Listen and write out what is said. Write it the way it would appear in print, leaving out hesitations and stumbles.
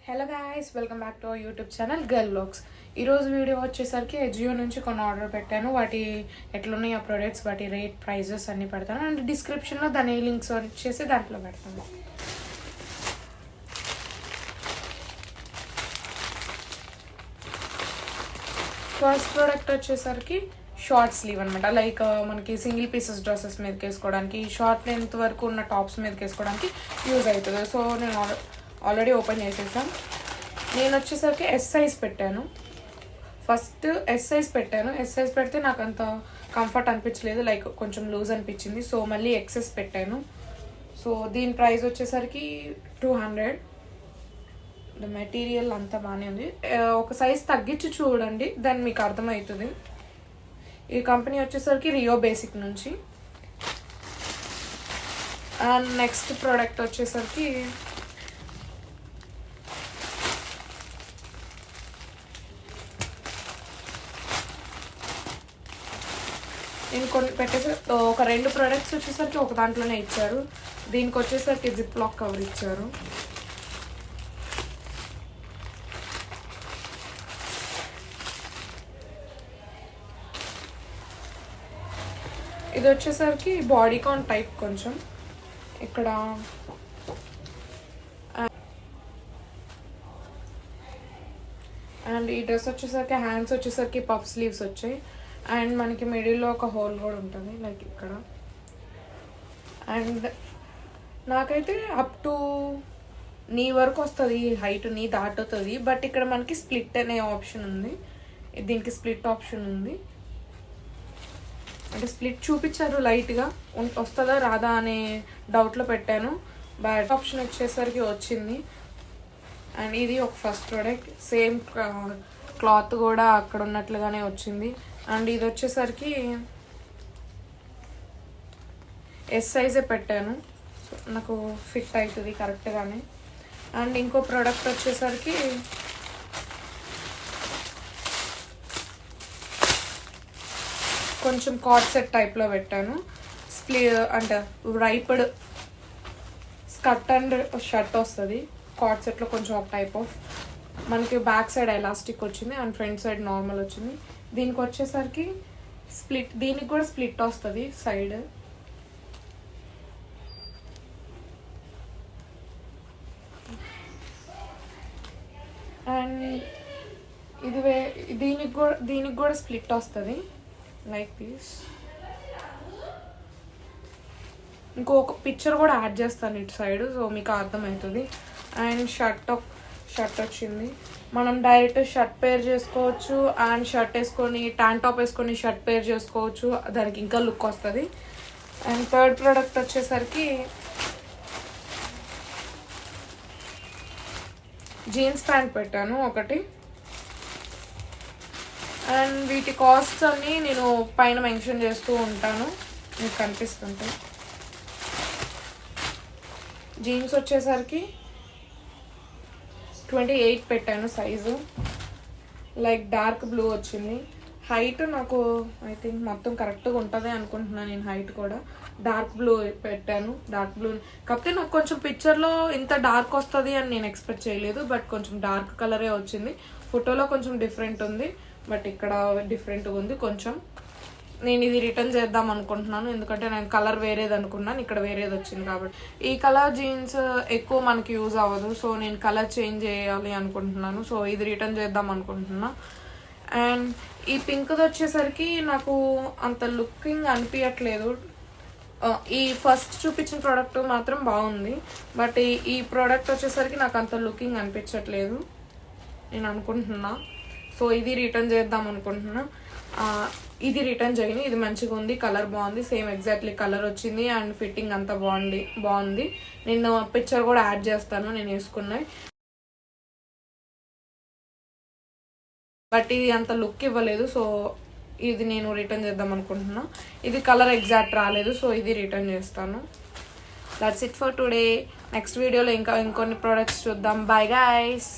Hello guys, welcome back to our YouTube channel girl vlogs. ఈరోజు video వచ్చేసరికి జియో నుంచి కొన్ని ఆర్డర్ పెట్టాను. వాటి ఎట్లున్నాయి ఆ ప్రొడక్ట్స్, వాటి రేట్, ప్రైజెస్ అన్నీ పెడతాను. అండ్ డిస్క్రిప్షన్లో దాని లింక్స్ వచ్చేసి దాంట్లో పెడతాను. ఫస్ట్ ప్రోడక్ట్ వచ్చేసరికి షార్ట్ స్లీవ్ అనమాట. లైక్ మనకి సింగిల్ పీసెస్ డ్రెస్సెస్ మీదకి వేసుకోవడానికి, షార్ట్ లెంత్ వరకు ఉన్న టాప్స్ మీదకి వేసుకోవడానికి యూజ్ అవుతుంది. సో నేను ఆల్రెడీ ఓపెన్ చేసేసాను. నేను వచ్చేసరికి ఎస్ సైజ్ పెట్టాను. ఫస్ట్ ఎస్ సైజ్ పెట్టాను. ఎస్ సైజ్ పెడితే నాకు అంత కంఫర్ట్ అనిపించలేదు, లైక్ కొంచెం లూజ్ అనిపించింది. సో మళ్ళీ ఎక్సెస్ పెట్టాను. సో దీని ప్రైస్ వచ్చేసరికి 200. మెటీరియల్ అంతా బాగానే ఉంది. ఒక సైజ్ తగ్గించి చూడండి, దాన్ని మీకు అర్థమవుతుంది. ఈ కంపెనీ వచ్చేసరికి రియో బేసిక్ నుంచి. అండ్ నెక్స్ట్ ప్రోడక్ట్ వచ్చేసరికి నేను కొన్ని పెట్టేసి ఒక 2 ప్రోడక్ట్స్ వచ్చేసరికి ఒక దాంట్లోనే ఇచ్చారు. దీనికి వచ్చేసరికి జిప్ లాక్ కవర్ ఇచ్చారు. ఇది వచ్చేసరికి బాడీకాన్ టైప్ కొంచెం ఇక్కడ. అండ్ ఈ డ్రెస్ వచ్చేసరికి హ్యాండ్స్ వచ్చేసరికి పఫ్ స్లీవ్స్ వచ్చాయి. అండ్ మనకి మిడిల్లో ఒక హోల్ కూడా ఉంటుంది లైక్ ఇక్కడ. అండ్ నాకైతే అప్ టు నీ వరకు వస్తుంది, హైట్ నీ దాటుతుంది. బట్ ఇక్కడ మనకి స్ప్లిట్ అనే ఆప్షన్ ఉంది. దీనికి స్ప్లిట్ ఆప్షన్ ఉంది. అంటే స్ప్లిట్ చూపించారు, లైట్గా వస్తుందా రాదా అనే డౌట్లో పెట్టాను. బట్ ఆప్షన్ వచ్చేసరికి వచ్చింది. అండ్ ఇది ఒక ఫస్ట్ ప్రోడక్ట్, సేమ్ క్లాత్ కూడా అక్కడ ఉన్నట్లుగానే వచ్చింది. అండ్ ఇది వచ్చేసరికి ఎస్ సైజే పెట్టాను, సో నాకు ఫిట్ అవుతుంది కరెక్ట్గానే. అండ్ ఇంకో ప్రోడక్ట్ వచ్చేసరికి కొంచెం కార్డ్ సెట్ టైప్లో పెట్టాను. అంటే రైప్డ్ స్కర్ట్ అండ్ షర్ట్ వస్తుంది కార్డ్ సెట్లో. కొంచెం ఒక టైప్ ఆఫ్ మనకి బ్యాక్ సైడ్ ఎలాస్టిక్ వచ్చింది అండ్ ఫ్రంట్ సైడ్ నార్మల్ వచ్చింది. దీనికి వచ్చేసరికి స్ప్లిట్, దీనికి కూడా స్ప్లిట్ వస్తుంది సైడ్. అండ్ ఇది దీనికి కూడా స్ప్లిట్ వస్తుంది లైక్ దిస్. ఇంకొక పిక్చర్ కూడా యాడ్ చేస్తాను ఇటు సైడ్, సో మీకు అర్థమవుతుంది. అండ్ షర్ట్ వచ్చింది. మనం డైరెక్ట్ షర్ట్ పేర్ చేసుకోవచ్చు. అండ్ షర్ట్ వేసుకొని ట్యాంక్ టాప్ వేసుకొని షర్ట్ పేర్ చేసుకోవచ్చు, దానికి ఇంకా లుక్ వస్తుంది. అండ్ థర్డ్ ప్రోడక్ట్ వచ్చేసరికి జీన్స్ ప్యాంట్ పెట్టాను ఒకటి. అండ్ వీటి కాస్ట్స్ అన్నీ నేను పైన మెన్షన్ చేస్తూ ఉంటాను, మీకు కనిపిస్తుంటాయి. జీన్స్ వచ్చేసరికి 28 పెట్టాను సైజు. లైక్ డార్క్ బ్లూ వచ్చింది. హైట్ నాకు ఐ థింక్ మొత్తం కరెక్ట్గా ఉంటుంది అనుకుంటున్నాను. నేను హైట్ కూడా డార్క్ బ్లూ పెట్టాను. డార్క్ బ్లూ కాకపోతే నాకు కొంచెం పిక్చర్లో ఇంత డార్క్ వస్తుంది అని నేను ఎక్స్పెక్ట్ చేయలేదు. బట్ కొంచెం డార్క్ కలరే వచ్చింది. ఫోటోలో కొంచెం డిఫరెంట్ ఉంది, బట్ ఇక్కడ డిఫరెంట్గా ఉంది కొంచెం. నేను ఇది రిటర్న్ చేద్దాం అనుకుంటున్నాను, ఎందుకంటే నేను కలర్ వేరేది అనుకున్నాను, ఇక్కడ వేరేది వచ్చింది కాబట్టి. ఈ కలర్ జీన్స్ ఎక్కువ మనకి యూజ్ అవ్వదు, సో నేను కలర్ చేంజ్ చేయాలి అనుకుంటున్నాను. సో ఇది రిటర్న్ చేద్దాం అనుకుంటున్నా. అండ్ ఈ పింక్ది వచ్చేసరికి నాకు అంత లుకింగ్ అనిపించట్లేదు. ఈ ఫస్ట్ చూపించిన ప్రోడక్ట్ మాత్రం బాగుంది, బట్ ఈ ప్రోడక్ట్ వచ్చేసరికి నాకు అంత లుకింగ్ అనిపించట్లేదు నేను అనుకుంటున్నా. సో ఇది రిటర్న్ చేద్దాం అనుకుంటున్నా. ఇది రిటర్న్ చేయను. ఇది మంచిగా ఉంది, కలర్ బాగుంది, సేమ్ ఎగ్జాక్ట్లీ కలర్ వచ్చింది. అండ్ ఫిట్టింగ్ అంతా బాగుంది. నేను పిక్చర్ కూడా యాడ్ చేస్తాను నేను వేసుకున్నాయి. బట్ ఇది అంత లుక్ ఇవ్వలేదు, సో ఇది నేను రిటర్న్ చేద్దాం అనుకుంటున్నా. ఇది కలర్ ఎగ్జాక్ట్ రాలేదు, సో ఇది రిటర్న్ చేస్తాను. That's it for today. Next వీడియోలో ఇంకా ఇంకొన్ని ప్రోడక్ట్స్ చూద్దాం. Bye guys.